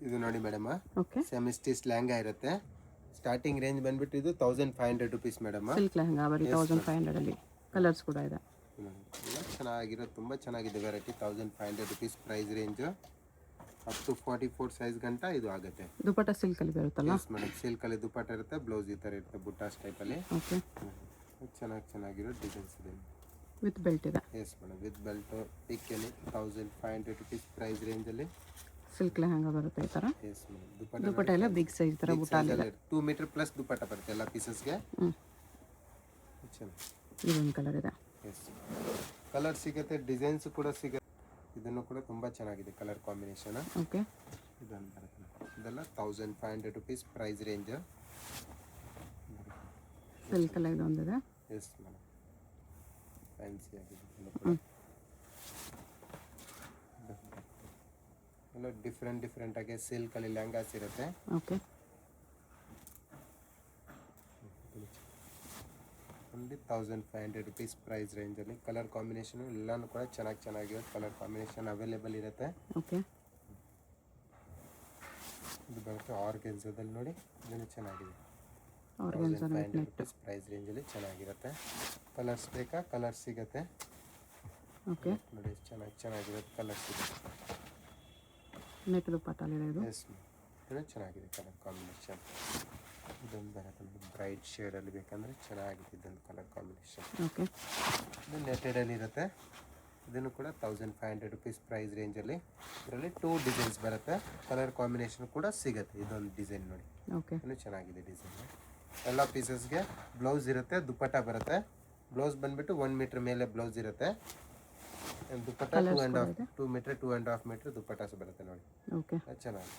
ಇದು ನೋಡಿ madam, okay. Semi stitch lehenga ಇರುತ್ತೆ. ಸ್ಟಾರ್ಟಿಂಗ್ ರೇಂಜ್ ಬಂದ್ಬಿಟ್ಟು ಇದು 1500 ರುಪೀಸ್ ಮೇಡಮ್. ಸಿಲ್ಕ್ ಲೆಹಂಗಾ ಬರೀ 1500 ಅಲ್ಲಿ ಕಲರ್ಸ್ ಕೂಡ ಇದೆ. ಎಲ್ಲ ಚೆನ್ನಾಗಿರೋ, ತುಂಬ ಚೆನ್ನಾಗಿದೆ variety. 1500 rupees price range. Up to 44 size ಗಂಟ ಇದು ಆಗುತ್ತೆ. ದುಪಟ್ಟ ಸಿಲ್ಕಲ್ಲಿ ಬರುತ್ತಲ್ಲ? ಎಸ್ ಮೇಡಮ್, ಸಿಲ್ಕಲ್ಲಿ ದುಪಟ್ಟ ಇರುತ್ತೆ, ಬ್ಲೌಸ್ ಈ ಥರ ಇರುತ್ತೆ ಬುಟ್ಟಾಸ್ ಟೈಪಲ್ಲಿ. ಓಕೆ. ಚೆನ್ನಾಗಿರೋ ಡಿಸೈನ್ಸ್ ಇದೆ. ವಿತ್ ಬೆಲ್ಟ್ ಇದೆ. ಎಸ್ ಮೇಡಮ್, ವಿತ್ ಬೆಲ್ಟು ಪಿಕ್ಕಲ್ಲಿ 1500 ರುಪೀಸ್ ಪ್ರೈಸ್ ರೇಂಜಲ್ಲಿ ಸಿಲ್ಕ್ ಲೆಹಂಗಾ ಬರುತ್ತೆ ಈ ಥರ. Yes madam. ದುಪಟ್ಟ ಎಲ್ಲ ಬಿಗ್ ಸೈಜ್ ಥರ ಬುಟ್ಟಾಲಿದೆ. 2 ಮೀಟರ್ ಪ್ಲಸ್ ದುಪಟ್ಟ ಬರುತ್ತೆ ಎಲ್ಲ ಪೀಸಸ್ಗೆ. ಚೆನ್ನಾಗಿ ಇದೊಂದು ಕಲರ್ ಇದೆ. ಎಸ್, ಕಲರ್ ಸಿಗುತ್ತೆ, ಡಿಸೈನ್ಸ್ ಕೂಡ ಸಿಗುತ್ತೆ. ಇದನ್ನು ಕೂಡ ತುಂಬ ಚೆನ್ನಾಗಿದೆ ಕಲರ್ ಕಾಂಬಿನೇಷನ್. ಓಕೆ. ಇದೊಂದು ಬರುತ್ತೆ, ಇದೆಲ್ಲ 1500 ರುಪೀಸ್ ಪ್ರೈಸ್ ರೇಂಜ್. ಸಿಲ್ಕ್ ಎಲ್ಲ ಇದೊಂದಿದೆ. ಎಸ್ ಮೇಡಮ್, ಫ್ಯಾನ್ಸಿ ಆಗಿದೆ ಇದೆಲ್ಲ ಕೂಡ. ಎಲ್ಲ ಡಿಫ್ರೆಂಟ್ ಆಗಿ ಸಿಲ್ಕಲ್ಲಿ ಲೆಹಂಗಾಸ್ ಇರುತ್ತೆ. ಓಕೆ. ಓನ್ಲಿ 1500 ರುಪೀಸ್ ಪ್ರೈಸ್ ರೇಂಜಲ್ಲಿ. ಕಲರ್ ಕಾಂಬಿನೇಷನ್ ಎಲ್ಲನೂ ಕೂಡ ಚೆನ್ನಾಗಿರೋ ಕಲರ್ ಕಾಂಬಿನೇಷನ್ ಅವೈಲೇಬಲ್ ಇರುತ್ತೆ. ಓಕೆ. ಇದು ಬರುತ್ತೆ ಆರ್ಗೆನ್ಸದಲ್ಲಿ ನೋಡಿ, ಇದನ್ನು ಚೆನ್ನಾಗಿದೆ. ಆರ್ಗೆನ್ಸಾ 1500 ರುಪೀಸ್ ಪ್ರೈಸ್ ರೇಂಜಲ್ಲಿ ಚೆನ್ನಾಗಿರುತ್ತೆ. ಕಲರ್ಸ್ ಬೇಕಾ? ಕಲರ್ ಸಿಗುತ್ತೆ. ಓಕೆ. ನೋಡಿ ಚೆನ್ನಾಗಿರುತ್ತೆ, ಕಲರ್ ಸಿಗುತ್ತೆ. ನೆಟ್ ದುಪಟ್ಟಲ್ಲಿದೆ ಇದು. ಎಸ್, ಇದನ್ನು ಚೆನ್ನಾಗಿದೆ ಕಲರ್ ಕಾಂಬಿನೇಷನ್. ಇದೊಂದು ಬರುತ್ತೆ ಬ್ರೈಟ್ ಶೇಡಲ್ಲಿ ಬೇಕಂದರೆ ಚೆನ್ನಾಗಿದೆ ಇದೊಂದು ಕಲರ್ ಕಾಂಬಿನೇಷನ್. ಓಕೆ. ಇದು ನೆಟೆಡಲ್ಲಿ ಇರುತ್ತೆ. ಇದನ್ನು ಕೂಡ 1500 ರುಪೀಸ್ ಪ್ರೈಸ್ ರೇಂಜಲ್ಲಿ. ಇದರಲ್ಲಿ 2 ಡಿಸೈನ್ಸ್ ಬರುತ್ತೆ, ಕಲರ್ ಕಾಂಬಿನೇಷನ್ ಕೂಡ ಸಿಗುತ್ತೆ. ಇದೊಂದು ಡಿಸೈನ್ ನೋಡಿ, ಓಕೆ. ಇನ್ನೂ ಚೆನ್ನಾಗಿದೆ ಡಿಸೈನ್. ಎಲ್ಲ ಪೀಸಸ್ಗೆ ಬ್ಲೌಸ್ ಇರುತ್ತೆ, ದುಪಟ್ಟ ಬರುತ್ತೆ. ಬ್ಲೌಸ್ ಬಂದುಬಿಟ್ಟು 1 ಮೀಟ್ರ್ ಮೇಲೆ ಬ್ಲೌಸ್ ಇರುತ್ತೆ. ದುಪಟ್ಟ 2 ಮೀಟ್ರ್ 2.5 ಮೀಟ್ರ್ ದುಪಟ್ಟಾಸ್ ಬರುತ್ತೆ ನೋಡಿ. ಓಕೆ. ಚೆನ್ನಾಗಿ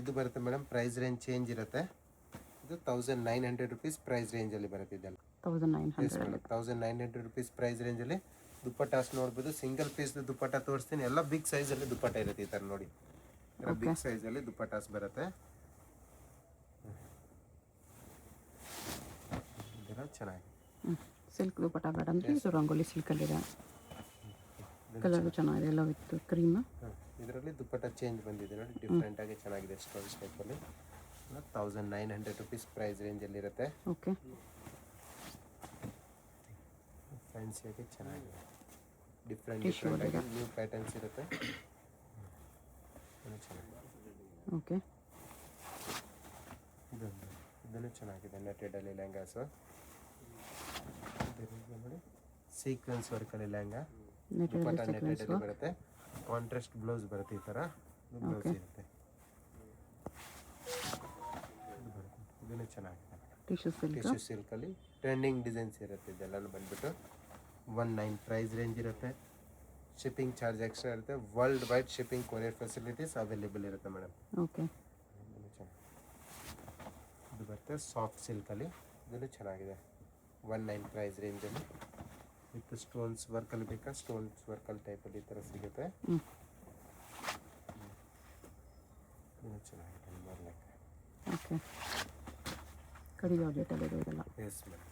ಇದು ಬರುತ್ತೆ ಮೇಡಮ್. ಪ್ರೈಸ್ ರೇಂಜ್ ಚೇಂಜ್ ಇರುತ್ತೆ. ಇದು 1900 ರುಪೀಸ್ ಪ್ರೈಸ್ ರೇಂಜಲ್ಲಿ ಬರುತ್ತೆ ಇದೆಲ್ಲ. 1900 ರುಪೀಸ್ ಪ್ರೈಸ್ ರೇಂಜಲ್ಲಿ ದುಪಟ್ಟಾಸ್ ನೋಡ್ಬೋದು. ಸಿಂಗಲ್ ಪೀಸ್ ದುಪಟ್ಟ ತೋರಿಸ್ತೀನಿ. ಎಲ್ಲ ಬಿಗ್ ಸೈಜಲ್ಲಿ ದುಪಟ್ಟ ಇರುತ್ತೆ ಈ ಥರ ನೋಡಿ. ಬಿಗ್ ಸೈಜಲ್ಲಿ ದುಪಟ್ಟಾಸ್ ಬರುತ್ತೆ. ಇದೆಲ್ಲ ಚೆನ್ನಾಗಿ ಸಿಲ್ಕ್ ದುಪಟ್ಟ ಬೇಡ ಅಂದರೆ ಇದು ರಂಗೋಲಿ ಸಿಲ್ಕಲ್ಲಿದೆ. ಕಲರ್ ಚೆನ್ನಾಗಿದೆ, ಎಲ್ಲ ವಿತ್ ಕ್ರೀಮ್. ಇದರಲ್ಲಿ ದುಪಟ್ಟ ಚೇಂಜ್ ಬಂದಿದೆ ನೋಡಿ, ಡಿಫ್ರೆಂಟ್ ಆಗಿ ಚೆನ್ನಾಗಿದೆ ಸ್ಟೋನ್ಸ್ ಟೈಪಲ್ಲಿ. 1900 ರುಪೀಸ್ ಪ್ರೈಸ್ ರೇಂಜಲ್ಲಿ ಇರುತ್ತೆ. ಓಕೆ. ಫ್ಯಾನ್ಸಿಯಾಗಿ ಚೆನ್ನಾಗಿದೆ, ಡಿಫ್ರೆಂಟ್ ಆಗಿ ನ್ಯೂ ಪ್ಯಾಟರ್ನ್ಸ್ ಇರುತ್ತೆ. ಓಕೆ. ಇದನ್ನು ಚೆನ್ನಾಗಿದೆ ನೆಟೆಡಲ್ಲಿ ಲೆಹಂಗಾಸು. ನೋಡಿ ಸೀಕ್ವೆನ್ಸ್ ವರ್ಕಲ್ಲಿ ಲೆಹಂಗಾ, ದುಪಟ್ಟ ನೆಟೆಡಲ್ಲಿ ಬರುತ್ತೆ. ಕಾಂಟ್ರಾಸ್ಟ್ ಬ್ಲೌಸ್ ಬರುತ್ತೆ ಈ ಥರ ಬ್ಲೌಸ್ ಇರುತ್ತೆ. ಇದನ್ನು ಚೆನ್ನಾಗಿದೆ. ಟಿಶ್ಯೂ ಸಿಲ್ಕಲ್ಲಿ ಟ್ರೆಂಡಿಂಗ್ ಡಿಸೈನ್ಸ್ ಇರುತ್ತೆ. ಇದೆಲ್ಲನೂ ಬಂದ್ಬಿಟ್ಟು 19 ಪ್ರೈಸ್ ರೇಂಜ್ ಇರುತ್ತೆ. ಶಿಪ್ಪಿಂಗ್ ಚಾರ್ಜ್ ಎಕ್ಸ್ಟ್ರಾ ಇರುತ್ತೆ. World wide shipping courier facilities available ಇರುತ್ತೆ ಮೇಡಮ್. ಓಕೆ. ಇದು ಬರುತ್ತೆ ಸಾಫ್ಟ್ ಸಿಲ್ಕಲ್ಲಿ. ಇದನ್ನು ಚೆನ್ನಾಗಿದೆ. 19 ಪ್ರೈಸ್ ರೇಂಜಲ್ಲಿ ವಿತ್ ಸ್ಟೋನ್ಸ್ ವರ್ಕಲ್ಲಿ ಬೇಕಾ? ಸ್ಟೋನ್ಸ್ ವರ್ಕಲ್ಲಿ ಟೈಪಲ್ಲಿ ಈ ಥರ ಸಿಗುತ್ತೆ. ಇದನ್ನು ಚೆನ್ನಾಗಿದೆ. ಓಕೆ. ಕಡಿಮೆ ಬಜೆಟಲ್ಲಿ ಇದೆಲ್ಲ. ಎಸ್ ಮೇಡಮ್,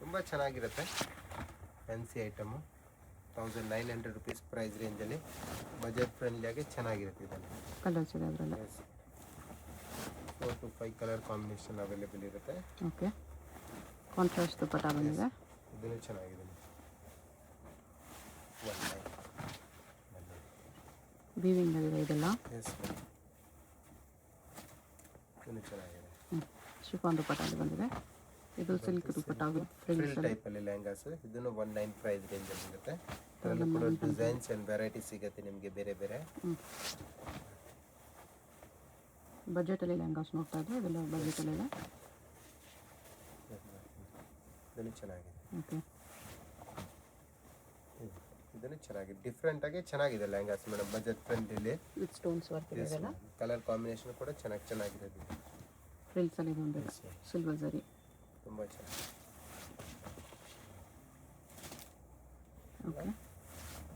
ತುಂಬ ಚೆನ್ನಾಗಿರುತ್ತೆ. ಫ್ಯಾನ್ಸಿ ಐಟಮು 1900 ರುಪೀಸ್ ಪ್ರೈಸ್ ರೇಂಜಲ್ಲಿ ಬಜೆಟ್ ಫ್ರೆಂಡ್ಲಿಯಾಗಿ ಚೆನ್ನಾಗಿರುತ್ತೆ. ಇದನ್ನು ಕಲರ್ಸ್ ಇದೆ ಅದರಲ್ಲಿ. 4 to 5 ಕಲರ್ ಕಾಂಬಿನೇಷನ್ ಅವೈಲೇಬಲ್ ಇರುತ್ತೆ. ಓಕೆ. ಕಾಂಟ್ರಾಸ್ಟ್ ದುಪಟ್ಟ ಬಂದಿದೆ. ಇದನ್ನು ಚೆನ್ನಾಗಿದೆ. ವೀವಿಂಗ್ ಇದೆ ಇದೆಲ್ಲ. ಎಸ್ ಮೇಡಮ್, ಇದನ್ನು ಚೆನ್ನಾಗಿದೆ. ಶಿಫಾನ್ ದುಪಟ್ಟಲ್ಲಿ ಬಂದಿದೆ. ಇದು ಸಿಲ್ಕ್ ದುಪಟ್ಟ ಫ್ರಿಲ್ ಟೈಪಲ್ಲಿ ಲೆಹಂಗಾಸ್. ಇದನ್ನು 19 ಪ್ರೈಸ್ ರೇಂಜಲ್ಲಿ ಇರುತ್ತೆ. ಇದರಲ್ಲೂ ಕೂಡ ಡಿಸೈನ್ಸ್ ಆ್ಯಂಡ್ ವೆರೈಟಿ ಸಿಗುತ್ತೆ ನಿಮಗೆ ಬೇರೆ ಬೇರೆ. ಬಜೆಟಲ್ಲಿ ಲೆಹಂಗಾಸ್ ನೋಡ್ತಾ ಇದ್ದೆ, ಇದೆಲ್ಲ ಬಜೆಟಲ್ಲಿದೆ. ಇದನ್ನು ಚೆನ್ನಾಗಿದೆ. ಓಕೆ. ಇದನ್ನು ಚೆನ್ನಾಗಿದೆ, ಡಿಫ್ರೆಂಟ್ ಆಗಿ ಚೆನ್ನಾಗಿದೆ lehengas madam. Budget friendly with stones work ಇದೆಲ್ಲ. ಕಲರ್ ಕಾಂಬಿನೇಷನ್ ಕೂಡ ಚೆನ್ನಾಗಿದೆ. ಫ್ರಿಲ್ಸಲ್ಲಿ ಬಂದಿದೆ ಸಿಲ್ವರ್ ಜರಿ. ತುಂಬ ಚೆನ್ನಾಗಿದೆ. Okay.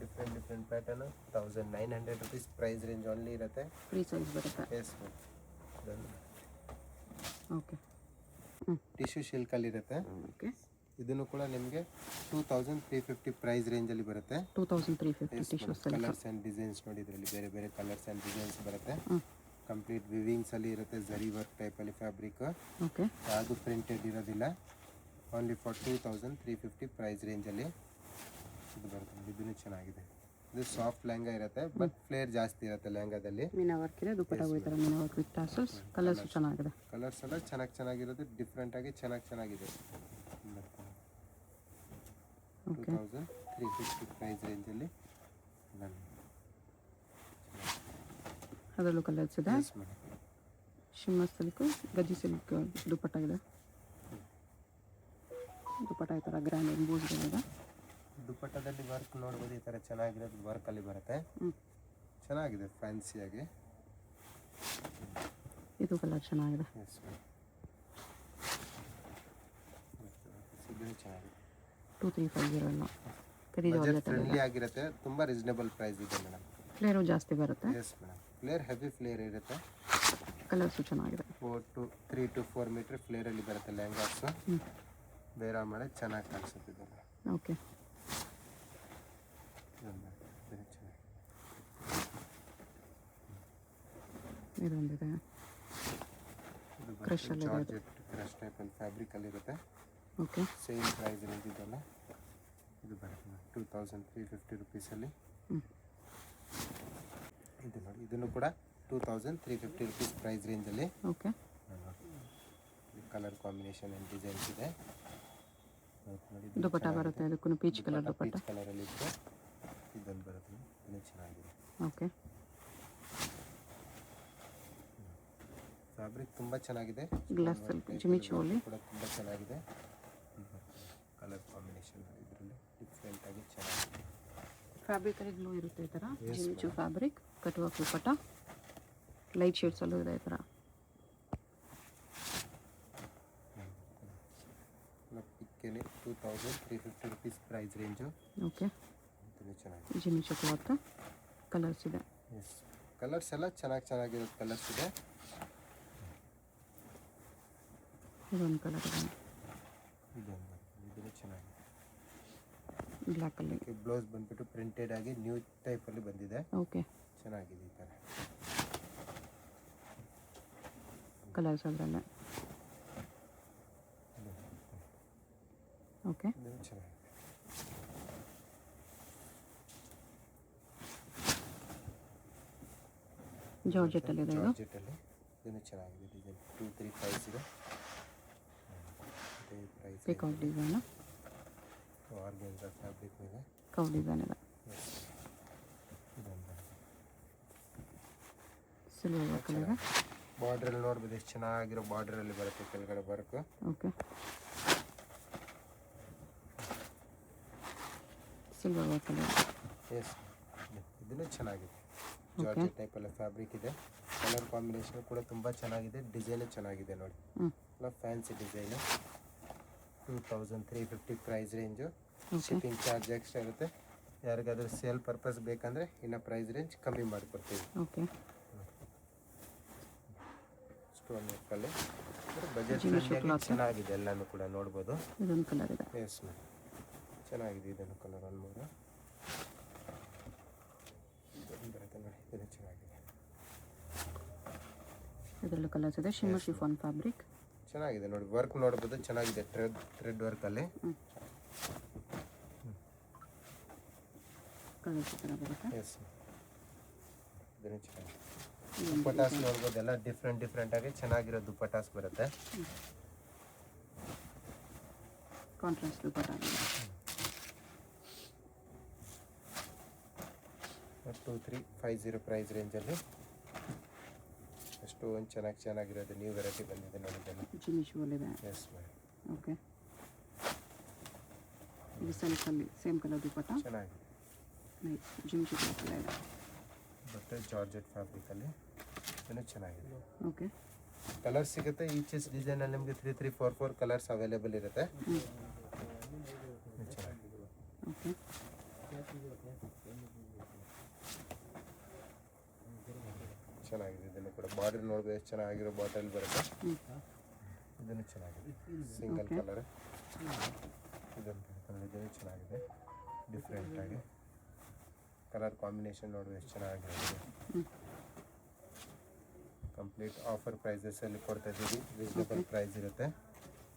Different pattern. 1900 rupees price range only ಇರುತ್ತೆ. ಫ್ರೀ ಸೈಜ್ ಬರುತ್ತೆ. Yes okay. ಟಿಶ್ಯೂ ಸಿಲ್ಕಲ್ಲಿ ಇರುತ್ತೆ. ಓಕೆ. ಇದನ್ನು ಕೂಡ ನಿಮಗೆ 2350 ಪ್ರೈಸ್ ರೇಂಜಲ್ಲಿ ಬರುತ್ತೆ. 2350 tissue silk. Colours and designs ನೋಡಿ, ಇದರಲ್ಲಿ ಬೇರೆ ಬೇರೆ ಕಲರ್ಸ್ ಆ್ಯಂಡ್ ಡಿಸೈನ್ಸ್ ಬರುತ್ತೆ. ಹ್ಞೂ ಕಂಪ್ಲೀಟ್ ವಿವಿಂಗ್ಸಲ್ಲಿ ಇರುತ್ತೆ, ಝರಿ ವರ್ಕ್ ಟೈಪಲ್ಲಿ ಫ್ಯಾಬ್ರಿಕ್. ಓಕೆ. ಯಾವುದು ಪ್ರಿಂಟೆಡ್ ಇರೋದಿಲ್ಲ. ಓನ್ಲಿ ಫಾರ್ 2350 ಪ್ರೈಸ್ ರೇಂಜಲ್ಲಿ ಇದು ಬರುತ್ತೆ. ಇದನ್ನು ಚೆನ್ನಾಗಿದೆ. ಇದು ಸಾಫ್ಟ್ ಲೆಹಂಗಾ ಇರುತ್ತೆ, ಬಟ್ ಫ್ಲೇರ್ ಜಾಸ್ತಿ ಇರುತ್ತೆ ಲೆಹಂಗಾದಲ್ಲಿ. ಮೀನಾ ವರ್ಕ್ ಇದೆ, ದುಪ್ಪಟ್ಟ ಈ ಥರ ಮೀನಾ ವರ್ಕ್ ವಿತ್ ಟಾಸಲ್ಸ್. ಕಲರ್ಸ್ ಚೆನ್ನಾಗಿದೆ. ಕಲರ್ಸ್ ಎಲ್ಲ ಚೆನ್ನಾಗಿರೋದು, ಡಿಫ್ರೆಂಟಾಗಿ ಚೆನ್ನಾಗಿದೆ. ಓಕೆ. 2350 ಪ್ರೈಸ್ ರೇಂಜಲ್ಲಿ ಅದರಲ್ಲೂ ಕಲರ್ಸ್ ಇದೆ. ಶಿಮ್ಮರ್ ಸಿಲ್ಕ್, ಗಜ್ಜಿ ಸಿಲ್ಕ್ ದುಪ್ಪಟ್ಟ ಇದೆ. ದುಪ್ಪಟ್ಟ ಈ ಥರ ಗ್ರ್ಯಾಂಡ್ ಎಂಬೂಸ್ಗಳಿದೆ. ದುಪ್ಪಟ್ಟದಲ್ಲಿ ವರ್ಕ್ ನೋಡ್ಬೋದು, ಈ ಥರ ಚೆನ್ನಾಗಿರೋದು ವರ್ಕಲ್ಲಿ ಬರುತ್ತೆ. ಚೆನ್ನಾಗಿದೆ ಫ್ಯಾನ್ಸಿಯಾಗಿ. ಇದು ಕಲರ್ ಚೆನ್ನಾಗಿದೆ. ಇದು ಚೆನ್ನಾಗಿದೆ. 2350 ಎಲ್ಲ ಬಜೆಟ್ ಫ್ರೆಂಡ್ಲಿ ಆಗಿರುತ್ತೆ, ತುಂಬ ರೀಸನೇಬಲ್ ಪ್ರೈಸ್ ಇದೆ ಮೇಡಮ್. ಫ್ಲೇರು ಜಾಸ್ತಿ ಬರುತ್ತೆ. Yes madam, flare heavy flare ಇರುತ್ತೆ. ಕಲರ್ಸು ಚೆನ್ನಾಗಿದೆ. 3 to 4 ಮೀಟರ್ ಫ್ಲೇರಲ್ಲಿ ಬರುತ್ತೆ ಲೆಹಂಗಾಸು. ಬೇರೆ ಮಾಡಿ ಚೆನ್ನಾಗಿ ಕಾಣಿಸುತ್ತೆ. ಓಕೆ. ಇದೊಂದಿದೆ, ಕ್ರಶ್ ಟೈಪ್ ಅಲ್ಲಿ ಫ್ಯಾಬ್ರಿಕ್ ಅಲ್ಲಿ ಇರುತ್ತೆ. ಓಕೆ. ಸೇಮ್ ಪ್ರೈಸ್ ರೇಂಜ್ ಇದೆಲ್ಲ. ಇದು ಬರುತ್ತೆ 2350 ರುಪೀಸಲ್ಲಿ. ಇದು ನೋಡಿ, ಇದನ್ನು ಕೂಡ 2350 ರುಪೀಸ್ ಪ್ರೈಸ್ ರೇಂಜಲ್ಲಿ. Okay. Colour combination and designs ಇದೆ. ದುಪ್ಪಟ್ಟ ಬರುತ್ತೆ, ಅದಕ್ಕೂ ಪೀಚ್ ಕಲರ್ ದುಪ್ಪಟ್ಟ. ಪೀಚ್ ಕಲರಲ್ಲಿ ಇತ್ತು. ಇದೊಂದು ಬರುತ್ತೆ, ಇದು ಚೆನ್ನಾಗಿದೆ. ಓಕೆ. ಫ್ಯಾಬ್ರಿಕ್ ತುಂಬ ಚೆನ್ನಾಗಿದೆ. ಗ್ಲಾಸ್ ಸಿಲ್ಕ್ ಜಿಮಿಚೋಲಿ ಕೂಡ ತುಂಬ ಚೆನ್ನಾಗಿದೆ. ಕಲರ್ ಕಾಂಬಿನೇಷನ್ ಇದರಲ್ಲಿ ಡಿಫ್ರೆಂಟ್ ಆಗಿ ಚೆನ್ನಾಗಿದೆ. ಫ್ಯಾಬ್ರಿಕಲ್ಲಿ ಗ್ಲೋ ಇರುತ್ತೆ ಈ ಥರ. ಜಿಮಿಚು ಫ್ಯಾಬ್ರಿಕ್, ಕಟ್ಟುವ ದುಪ್ಪಟ್ಟ, ಲೈಟ್ ಶೇಡ್ಸಲ್ಲೂ ಇದೆ ಈ ಥರ. ಪಿಕ್ಕಲ್ಲಿ 2350 ರುಪೀಸ್ ಪ್ರೈಸ್ ರೇಂಜು. ಓಕೆ. ಇದು ಚೆನ್ನಾಗಿದೆ. ಜಿಮಿಚು ಕ್ಲಾತ್, ಕಲರ್ಸ್ ಇದೆ. ಎಸ್, ಕಲರ್ಸ್ ಎಲ್ಲ ಚೆನ್ನಾಗಿರೋದು ಕಲರ್ಸ್ ಇದೆ. ಇದೊಂದು ಕಲರ್ ಇದೆ, ಇದನ್ನು ಚೆನ್ನಾಗಿದೆ. ಬ್ಲ್ಯಾಕಲ್ಲಿ. ಬ್ಲೌಸ್ ಬಂದ್ಬಿಟ್ಟು ಪ್ರಿಂಟೆಡ್ ಆಗಿ ನ್ಯೂ ಟೈಪಲ್ಲಿ ಬಂದಿದೆ. ಓಕೆ. ಚೆನ್ನಾಗಿದೆ ಈ ಥರ ಕಲರ್ಸ್ ಅದರಲ್ಲೇ. ಓಕೆ. ಇದನ್ನು ಚೆನ್ನಾಗಿದೆ. ಜಾರ್ಜೆಟ್ಟಲ್ಲಿದೆ ಇದು. ಜಾರ್ಜೆಟ್ಟಲ್ಲಿ ಇದನ್ನು ಚೆನ್ನಾಗಿದೆ. ಡಿಸೈನ್ 235 ಇದೆ. Price peacock design, organza fabric ಮೇಲೆ ಕೌ ಡಿಸೈನ್ ಇದೆ. ಸಿಲ್ವರ್ ವರ್ಕ್ ಇದೆ. ಬಾರ್ಡ್ರಲ್ಲಿ ನೋಡ್ಬೋದು, ಎಷ್ಟು ಚೆನ್ನಾಗಿರೋ ಬಾರ್ಡ್ರಲ್ಲಿ ಬರುತ್ತೆ ಕೆಳಗಡೆ ವರ್ಕ್. ಓಕೆ. ಸಿಲ್ವರ್ ವರ್ಕ್ ಇದೆ. ಎಸ್, ಇದನ್ನು ಚೆನ್ನಾಗಿದೆ. ಜಾರ್ಜೆಟ್ ಟೈಪಲ್ಲಿ ಫ್ಯಾಬ್ರಿಕ್ ಇದೆ. ಕಲರ್ ಕಾಂಬಿನೇಷನ್ ಕೂಡ ತುಂಬ ಚೆನ್ನಾಗಿದೆ. ಡಿಸೈನು ಚೆನ್ನಾಗಿದೆ ನೋಡಿ, ಎಲ್ಲ fancy design. 2350 price range. Shipping charge extra ಇರುತ್ತೆ. ಯಾರಿಗಾದ್ರೂ ಸೇಲ್ ಪರ್ಪಸ್ ಬೇಕಂದರೆ ಇನ್ನು ಪ್ರೈಸ್ ರೇಂಜ್ ಕಮ್ಮಿ ಮಾಡಿಕೊಡ್ತೀವಿ. ಓಕೆ. ಸ್ಟೋನ್ ವರ್ಕಲ್ಲಿ ಬಜೆಟ್ ಚೆನ್ನಾಗಿದೆ. ಎಲ್ಲನೂ ಕೂಡ ನೋಡ್ಬೋದು. ಇದೊಂದು ಕಲರ್ ಇದೆ. ಎಸ್ ಮ್ಯಾಮ್, ಚೆನ್ನಾಗಿದೆ. ಇದನ್ನು ಕಲರ್ ಅಲ್ಮೂರು ಬರುತ್ತೆ ನೋಡಿ, ಇದು ಚೆನ್ನಾಗಿದೆ. ಇದರಲ್ಲೂ ಕಲರ್ಸ್ ಇದೆ. ಶಿಮ್ಮರ್ ಶಿಫಾನ್ ಫ್ಯಾಬ್ರಿಕ್ ಚೆನ್ನಾಗಿದೆ ನೋಡಿ, ವರ್ಕ್ ನೋಡ್ಬೋದು, ಚೆನ್ನಾಗಿದೆ. ಥ್ರೆಡ್ ವರ್ಕಲ್ಲಿ ಕಲರ್ಸ್ ಥರ ಬರುತ್ತೆ. ಎಸ್, ಇದನ್ನು ಚೆನ್ನಾಗಿದೆ. ದುಪ್ಪಟಾಸ್ ನೋಡ್ಬೋದು, ಎಲ್ಲ ಡಿಫ್ರೆಂಟ್ ಆಗಿ ಚೆನ್ನಾಗಿರೋ ದುಪ್ಪಟಾಸ್ ಬರುತ್ತೆ. ಕಾಂಟ್ರಾಸ್ಟ್ ದುಪ್ಪಟ್ಟ. 2350 ಪ್ರೈಸ್ ರೇಂಜಲ್ಲಿ ಅಷ್ಟು ಒಂದು ಚೆನ್ನಾಗಿರೋದು ನ್ಯೂ ವೆರೈಟಿ ಬಂದಿದೆ ನೋಡಿ. ಇದನ್ನು ಜಿಮಿಚುವಲ್ ಇದೆ. Yes ma'am. ಓಕೆ. ಇದು ಸೆಲ್ಫಲ್ಲಿ ಸೇಮ್ ಕಲರ್ ದುಪ್ಪಟ್ಟ. ಚೆನ್ನಾಗಿದೆ. ನೈಸ್. ಜಿಮಿಚು ಕ್ಲಾತ್ ಇದೆ. ಮತ್ತು ಜಾರ್ಜೆಟ್ ಫ್ಯಾಬ್ರಿಕಲ್ಲಿ ಇದನ್ನು ಚೆನ್ನಾಗಿದೆ. ಓಕೆ. ಕಲರ್ಸ್ ಸಿಗುತ್ತೆ. ಈಚ್ ಡಿಸೈನಲ್ಲಿ ನಿಮಗೆ 3-4 ಕಲರ್ಸ್ ಅವೈಲೇಬಲ್ ಇರುತ್ತೆ. ಚೆನ್ನಾಗಿದೆ. ಓಕೆ. ಚೆನ್ನಾಗಿದೆ. ಇದನ್ನು ಕೂಡ ಬಾರ್ಡರ್ ನೋಡ್ಬೋದು, ಎಷ್ಟು ಚೆನ್ನಾಗಿರೋ ಬಾಟಲ್ ಬರುತ್ತೆ. ಇದನ್ನು ಚೆನ್ನಾಗಿದೆ. Single colour. ಇದೊಂದು ಚೆನ್ನಾಗಿದೆ, ಡಿಫ್ರೆಂಟಾಗಿ ಕಲರ್ ಕಾಂಬಿನೇಷನ್ ನೋಡುವ ಎಷ್ಟು ಚೆನ್ನಾಗಿರುತ್ತೆ. ಕಂಪ್ಲೀಟ್ ಆಫರ್ ಪ್ರೈಸಸಲ್ಲಿ ಕೊಡ್ತಾ ಇದ್ದೀವಿ, ರೀಸನಬಲ್ ಪ್ರೈಸ್ ಇರುತ್ತೆ.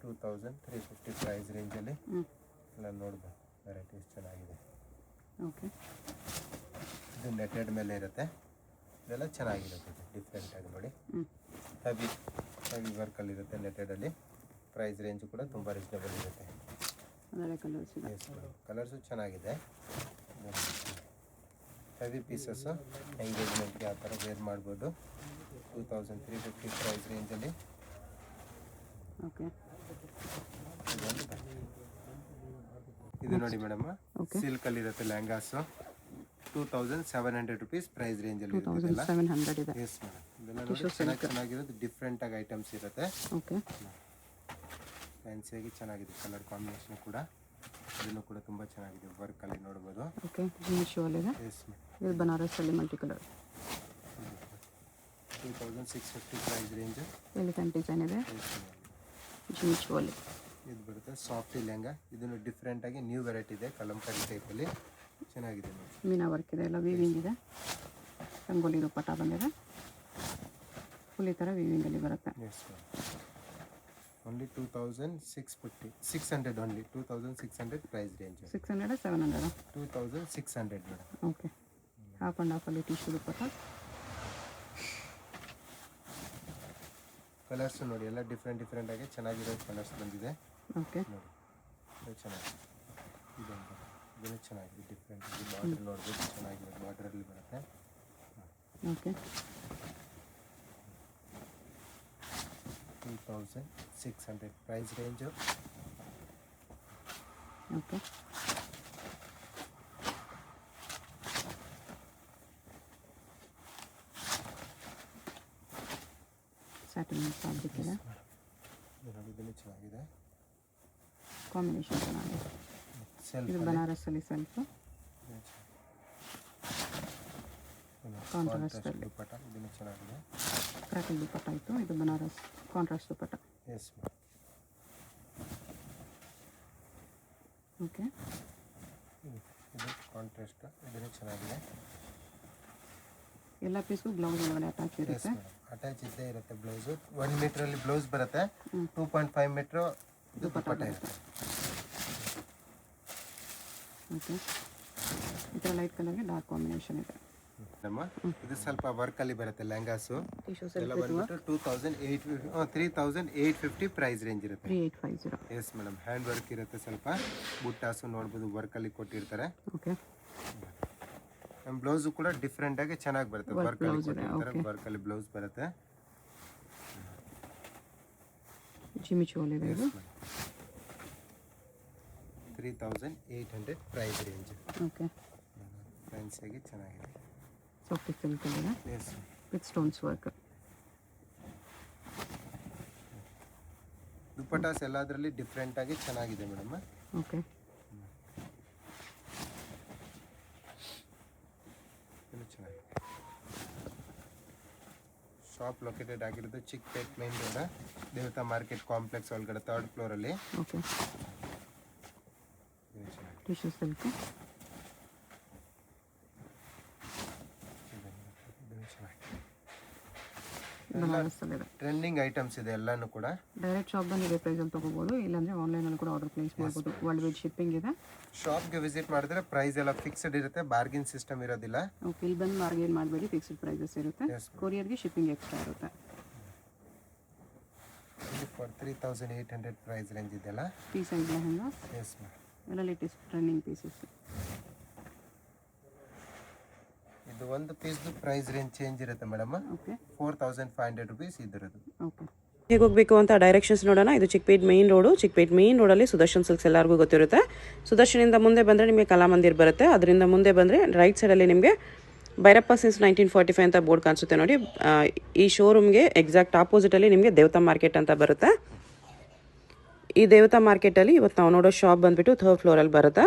2350 ಪ್ರೈಸ್ ರೇಂಜಲ್ಲಿ ಎಲ್ಲ ನೋಡ್ಬೋದು. ವೆರೈಟೀಸ್ ಚೆನ್ನಾಗಿದೆ. ಓಕೆ, ಇದು ನೆಟೆಡ್ ಮೇಲೆ ಇರುತ್ತೆ, ಇದೆಲ್ಲ ಚೆನ್ನಾಗಿರುತ್ತೆ. ಡಿಫ್ರೆಂಟಾಗಿ ನೋಡಿ, ಹೆವಿ ವರ್ಕಲ್ಲಿರುತ್ತೆ ನೆಟೆಡಲ್ಲಿ. ಪ್ರೈಸ್ ರೇಂಜು ಕೂಡ ತುಂಬ ರೀಸನಬಲ್ ಇರುತ್ತೆ. ಕಲರ್ಸು ಚೆನ್ನಾಗಿದೆ. ಹೆವಿ ಪೀಸಸ್ಸು ಎಂಗೇಜ್ಮೆಂಟ್ಗೆ ಆ ಥರ ವೇರ್ ಮಾಡ್ಬೋದು. 2350 ಪ್ರೈಸ್ ರೇಂಜಲ್ಲಿ. ಓಕೆ, ಇದು ನೋಡಿ ಮೇಡಮ್, ಸಿಲ್ಕಲ್ಲಿ ಇರುತ್ತೆ ಲೆಹಂಗಾಸು. 2700 ರುಪೀಸ್ ಪ್ರೈಸ್ ರೇಂಜಲ್ಲಿ ಇರುತ್ತೆ. ಎಸ್ ಮೇಡಮ್, ಇದೆಲ್ಲ ನೋಡಿ ಚೆನ್ನಾಗಿರೋದು, ಡಿಫ್ರೆಂಟಾಗಿ ಐಟಮ್ಸ್ ಇರುತ್ತೆ. ಓಕೆ, ಫ್ಯಾನ್ಸಿಯಾಗಿ ಚೆನ್ನಾಗಿದೆ. ಕಲರ್ ಕಾಂಬಿನೇಷನ್ ಕೂಡ ಇದನ್ನು ಕೂಡ ತುಂಬ ಚೆನ್ನಾಗಿದೆ, ವರ್ಕಲ್ಲಿ ನೋಡ್ಬೋದು. ಓಕೆ, ಜಿಮಿಶುವಲ್ಲಿದೆ. ಎಸ್ ಮೇಡಮ್, ಇದು ಬನಾರಸಲ್ಲಿ multi colour. 2650 price range. Elephant design ಇದೆ, ಜಿಮಿಶುವಲ್ಲಿ. ಇದು ಬರುತ್ತೆ ಸಾಫ್ಟ್ ಲೆಹಂಗಾ. ಇದನ್ನು ಡಿಫ್ರೆಂಟಾಗಿ ನ್ಯೂ ವೆರೈಟಿ ಇದೆ, ಕಲಂಕಾರಿ ಟೈಪಲ್ಲಿ ಚೆನ್ನಾಗಿದೆ ನೋಡಿ. ಮೀನಾ ವರ್ಕ್ ಇದೆ, ಎಲ್ಲ ವೀವಿಂಗ್ ಇದೆ. ರಂಗೋಲಿ ದುಪ್ಪಟ್ಟ ಬಂದಿದೆ, ಫುಲ್ ಈ ಥರ ವೀವಿಂಗಲ್ಲಿ ಬರುತ್ತೆ. Yes madam, only 2600 only 2600 price range. 600 700 2600 madam. Okay, half and ಹಾಫಲ್ಲಿ ಟಿಶ್ಯೂ ದುಪ್ಪಟ್ಟ. ಕಲರ್ಸು ನೋಡಿ, ಎಲ್ಲ ಡಿಫ್ರೆಂಟಾಗಿ ಚೆನ್ನಾಗಿರೋ ಕಲರ್ಸ್ ಬಂದಿದೆ. ಓಕೆ, ನೋಡಿ ಇದು ಚೆನ್ನಾಗಿದೆ. ಇದನ್ನು ಚೆನ್ನಾಗಿದೆ, ಡಿಫ್ರೆಂಟಾಗಿ ಬಾರ್ಡರ್ ನೋಡ್ಬೋದು, ಚೆನ್ನಾಗಿದೆ. ಬಾರ್ಡ್ರಲ್ಲಿ ಬರುತ್ತೆ. Okay, 2600 price range. Okay, satin fabric ಇದೆ. ಇದನ್ನು ಚೆನ್ನಾಗಿದೆ, ಕಾಂಬಿನೇಷನ್ ಚೆನ್ನಾಗಿದೆ. ಸೆಲ್ಫ್ ಇದು ಬನಾರಸಲ್ಲಿ ಸೆಲ್ಫು, ಕಾಂಟ್ರಾಸ್ಟ್ ದುಪ್ಪಟ್ಟ. ಇದನ್ನು ಚೆನ್ನಾಗಿದೆ, ಕ್ರಾಕಲ್ ದುಪ್ಪಟ್ಟ ಇತ್ತು. ಇದು Banaras contrast dupatta. Yes madam. Okay, ಇದು ಕಾಂಟ್ರಾಸ್ಟ್. ಇದನ್ನು ಚೆನ್ನಾಗಿದೆ. ಎಲ್ಲ ಪೀಸ್ಗೂ ಬ್ಲೌಸ್ ಒಳಗಡೆ ಅಟ್ಯಾಚ್ ಇರುತ್ತೆ. ಅಟ್ಯಾಚ್ ಇದ್ದೇ ಇರುತ್ತೆ ಬ್ಲೌಸು. 1 ಮೀಟ್ರಲ್ಲಿ ಬ್ಲೌಸ್ ಬರುತ್ತೆ, 2.5 ಮೀಟ್ರು ದುಪ್ಪಟ್ಟ ಇರುತ್ತೆ. ಓಕೆ, ಈ ಥರ ಲೈಟ್ ಕಲರ್ಗೆ ಡಾರ್ಕ್ ಕಾಂಬಿನೇಷನ್ ಇದೆ. ಇದು ಸ್ವಲ್ಪ ವರ್ಕಲ್ಲಿ ಬರುತ್ತೆ ಲೆಹಂಗಾಸು. ಟಿಶ್ಯೂ ಎಲ್ಲ ಬಂದ್ಬಿಟ್ಟು 3850 ಪ್ರೈಸ್ ರೇಂಜ್ ಇರುತ್ತೆ. 3850. ಎಸ್ ಮೇಡಮ್, ಹ್ಯಾಂಡ್ ವರ್ಕ್ ಇರುತ್ತೆ. ಸ್ವಲ್ಪ ಬುಟ್ಟಾಸು ನೋಡ್ಬೋದು, ವರ್ಕಲ್ಲಿ ಕೊಟ್ಟಿರ್ತಾರೆ. ಓಕೆ, ನಮ್ಮ ಬ್ಲೌಸು ಕೂಡ ಡಿಫ್ರೆಂಟಾಗಿ ಚೆನ್ನಾಗಿ ಬರುತ್ತೆ, ವರ್ಕಲ್ಲಿ ಕೊಟ್ಟಿರ್ತಾರೆ. ವರ್ಕಲ್ಲಿ ಬ್ಲೌಸ್ ಬರುತ್ತೆ. ಜಿಮಿಚೋಲ್ ಇದೆ. ಇದು 3800 ಪ್ರೈಸ್ ರೇಂಜ್. ಓಕೆ, ಫ್ಯಾನ್ಸಿಯಾಗಿ ಚೆನ್ನಾಗಿದೆ. ಸಾಫ್ಟ್ ಸಿಲ್ಕ್ ಇದೆ yes with stones work. Dupattas ಎಲ್ಲದರಲ್ಲಿ ಡಿಫ್ರೆಂಟಾಗಿ ಚೆನ್ನಾಗಿದೆ ಮೇಡಮ್. ಓಕೆ, ಚೆನ್ನಾಗಿದೆ. ಶಾಪ್ ಲೊಕೇಟೆಡ್ ಆಗಿರೋದು Chickpet main road, Devata market complex ಒಳಗಡೆ 3rd ಫ್ಲೋರಲ್ಲಿ. Okay, tissue silk. Trending items ಇದೆ ಎಲ್ಲಾನು ಕೂಡ. ಡೈರೆಕ್ಟ್ ಶಾಪ್ ಬಂದು ಇದೇ ಪ್ರೈಸಲ್ಲಿ ತೊಗೋಬೋದು, ಇಲ್ಲಾಂದರೆ ಆನ್ಲೈನಲ್ಲಿ ಕೂಡ ಆರ್ಡರ್ ಪ್ಲೇಸ್ ಮಾಡ್ಬೋದು. ವರ್ಲ್ಡ್ ವೈಡ್ ಶಿಪ್ಪಿಂಗ್ ಇದೆ. ಶಾಪ್ಗೆ ವಿಸಿಟ್ ಮಾಡಿದ್ರೆ ಪ್ರೈಸ್ ಎಲ್ಲ ಫಿಕ್ಸ್ಡ್ ಇರುತ್ತೆ, ಬಾರ್ಗಿನ್ ಸಿಸ್ಟಮ್ ಇರೋದಿಲ್ಲ. ಓಕೆ, ಇಲ್ಲಿ ಬಂದು ಬಾರ್ಗೇನ್ ಮಾಡಬೇಡಿ, ಫಿಕ್ಸ್ಡ್ ಪ್ರೈಸಸ್ ಇರುತ್ತೆ. ಕೊರಿಯರ್ಗೆ ಶಿಪ್ಪಿಂಗ್ ಎಕ್ಸ್ಟ್ರಾ ಇರುತ್ತೆ. 3800 ಪ್ರೈಸ್ ರೇಂಜ್ ಇದೆಲ್ಲ. Piece size lehenga. Yes ma'am, ಎಲ್ಲ ಲೇಟೆಸ್ಟ್ ಟ್ರೆಂಡಿಂಗ್ ಪೀಸಸ್. ಇದು ಒಂದು ಪೀಸ್ದು ಪ್ರೈಸ್ ರೇಂಜ್ ಚೇಂಜ್ ಇರುತ್ತೆ ಮೇಡಮ್. ಓಕೆ, 4500 ರುಪೀಸ್ ಇದ್ರದ್ದು. ಓಕೆ, ಹೇಗೆ ಹೋಗಬೇಕು ಅಂತ ಡೈರೆಕ್ಷನ್ಸ್ ನೋಡೋಣ. ಇದು Chickpet main road. Chickpet main ರೋಡಲ್ಲಿ ಸುದರ್ಶನ್ ಸಿಲ್ಕ್ಸ್ ಎಲ್ಲರಿಗೂ ಗೊತ್ತಿರುತ್ತೆ. ಸುದರ್ಶನಿಂದ ಮುಂದೆ ಬಂದರೆ ನಿಮಗೆ ಕಲಾಮಂದಿರ್ ಬರುತ್ತೆ. ಅದರಿಂದ ಮುಂದೆ ಬಂದರೆ ರೈಟ್ ಸೈಡಲ್ಲಿ ನಿಮಗೆ ಭೈರಪ್ಪ ಸಿನ್ಸ್ 1945 ಅಂತ ಬೋರ್ಡ್ ಕಾಣಿಸುತ್ತೆ ನೋಡಿ. ಈ ಶೋರೂಮ್ಗೆ ಎಕ್ಸಾಕ್ಟ್ ಆಪೋಸಿಟಲ್ಲಿ ನಿಮಗೆ ದೇವತಾ ಮಾರ್ಕೆಟ್ ಅಂತ ಬರುತ್ತೆ. ಈ ದೇವತಾ ಮಾರ್ಕೆಟಲ್ಲಿ ಇವತ್ತು ನಾವು ನೋಡೋ ಶಾಪ್ ಬಂದುಬಿಟ್ಟು 3rd ಫ್ಲೋರಲ್ಲಿ ಬರುತ್ತೆ.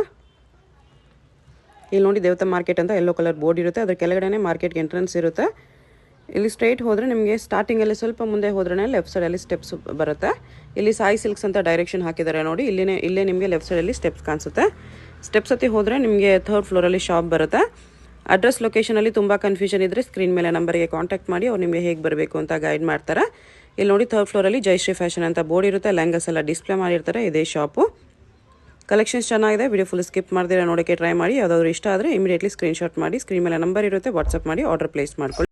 ಇಲ್ಲಿ ನೋಡಿ ದೇವತಾ ಮಾರ್ಕೆಟ್ ಅಂತ ಯೆಲ್ಲೋ ಕಲರ್ ಬೋರ್ಡ್ ಇರುತ್ತೆ. ಅದ್ರ ಕೆಳಗಡೆ ಮಾರ್ಕೆಟ್ಗೆ ಎಂಟ್ರೆನ್ಸ್ ಇರುತ್ತೆ. ಇಲ್ಲಿ ಸ್ಟ್ರೈಟ್ ಹೋದರೆ ನಿಮಗೆ ಸ್ಟಾರ್ಟಿಂಗಲ್ಲಿ ಸ್ವಲ್ಪ ಮುಂದೆ ಹೋದ್ರೇ ಲೆಫ್ಟ್ ಸೈಡಲ್ಲಿ ಸ್ಟೆಪ್ಸ್ ಬರುತ್ತೆ. ಇಲ್ಲಿ ಸಾಯಿ ಸಿಲ್ಕ್ಸ್ ಅಂತ ಡೈರೆಕ್ಷನ್ ಹಾಕಿದ್ದಾರೆ ನೋಡಿ. ಇಲ್ಲೇ ನಿಮಗೆ ಲೆಫ್ಟ್ ಸೈಡಲ್ಲಿ ಸ್ಟೆಪ್ಸ್ ಕಾಣಿಸುತ್ತೆ. ಸ್ಟೆಪ್ಸ್ ಹತ್ತಿ ಹೋದರೆ ನಿಮಗೆ 3rd ಫ್ಲೋರಲ್ಲಿ ಶಾಪ್ ಬರುತ್ತೆ. ಅಡ್ರೆಸ್ ಲೊಕೇಶನಲ್ಲಿ ತುಂಬ ಕನ್ಫ್ಯೂಷನ್ ಇದ್ದರೆ ಸ್ಕ್ರೀನ್ ಮೇಲೆ ನಂಬರ್ಗೆ ಕಾಂಟ್ಯಾಕ್ಟ್ ಮಾಡಿ ಅವ್ರು ನಿಮಗೆ ಹೇಗೆ ಬರಬೇಕು ಅಂತ ಗೈಡ್ ಮಾಡ್ತಾರೆ. ಇಲ್ಲಿ ನೋಡಿ 3rd ಫ್ಲೋರಲ್ಲಿ ಜಯಶ್ರೀ ಫ್ಯಾಷನ್ ಅಂತ ಬೋರ್ಡ್ ಇರುತ್ತೆ. ಲೆಹಂಗಾಸ್ ಎಲ್ಲ ಡಿಸ್ಪ್ಲೇ ಮಾಡಿರ್ತಾರೆ. ಇದೇ ಶಾಪು. ಕಲೆಕ್ಷನ್ಸ್ ಚೆನ್ನಾಗಿದೆ. ವಿಡಿಯೋ ಫುಲ್ ಸ್ಕಿಪ್ ಮಾಡ್ದಿರ ನೋಡೋಕ್ಕೆ ಟ್ರೈ ಮಾಡಿ. ಯಾವುದಾದ್ರು ಇಷ್ಟ ಆದರೆ ಇಮಿಡಿಯೇಟ್ಲಿ ಸ್ಕ್ರೀನ್ಶಾಟ್ ಮಾಡಿ ಸ್ಕ್ರೀನ್ ಮೇಲೆ ನಂಬರ್ ಇರುತ್ತೆ ವಾಟ್ಸಪ್ ಮಾಡಿ ಆರ್ಡರ್ ಪ್ಲೇಸ್ ಮಾಡ್ಕೊಳ್ಳಿ.